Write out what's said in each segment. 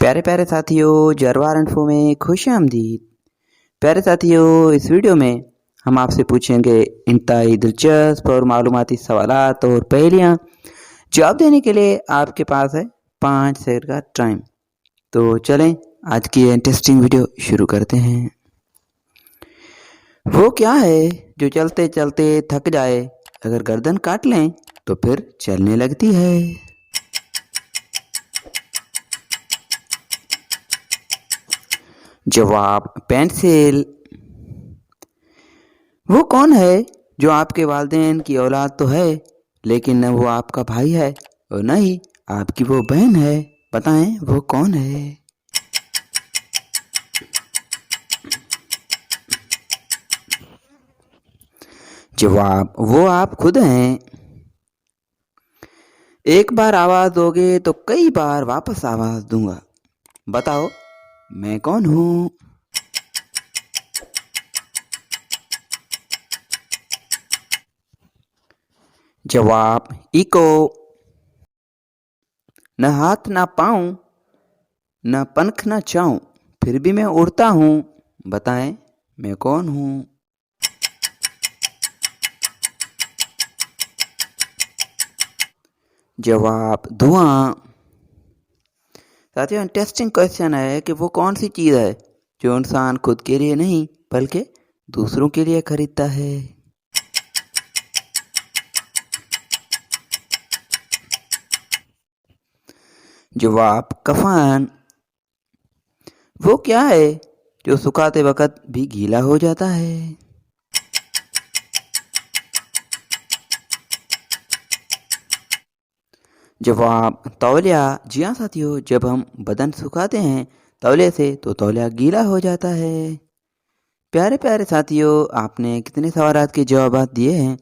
प्यारे प्यारे साथियों, जरवार इन्फो में खुश आमदीद। प्यारे साथियों, इस वीडियो में हम आपसे पूछेंगे इंतहाई दिलचस्प और मालूमाती सवालात और पहेलियाँ। जवाब देने के लिए आपके पास है 5 सेकंड का टाइम। तो चलें आज की इंटरेस्टिंग वीडियो शुरू करते हैं। वो क्या है जो चलते चलते थक जाए, अगर गर्दन काट लें तो फिर चलने लगती है? जवाब पेंसिल। वो कौन है जो आपके वालिदैन की औलाद तो है, लेकिन न वो आपका भाई है और न ही आपकी वो बहन है? बताएं वो कौन है? जवाब वो आप खुद हैं। एक बार आवाज दोगे तो कई बार वापस आवाज दूंगा। बताओ मैं कौन हूँ? जवाब इको। न हाथ ना पाँव, न पंख न चाऊं, फिर भी मैं उड़ता हूँ। बताएं मैं कौन हूँ? जवाब धुआं। साथियों, इंटरेस्टिंग क्वेश्चन है कि वो कौन सी चीज़ है जो इंसान खुद के लिए नहीं बल्कि दूसरों के लिए खरीदता है? जवाब कफन। वो क्या है जो सुखाते वक्त भी गीला हो जाता है? जवाब तौलिया। जी हाँ साथियों, जब हम बदन सुखाते हैं तौलिया से तो तौलिया गीला हो जाता है। प्यारे प्यारे साथियों, आपने कितने सवालात के जवाब दिए हैं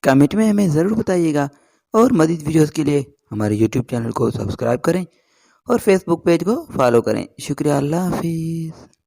कमेंट में हमें ज़रूर बताइएगा। और मज़ीद वीडियोस के लिए हमारे यूट्यूब चैनल को सब्सक्राइब करें और फेसबुक पेज को फॉलो करें। शुक्रिया। अल्लाह हाफिज़।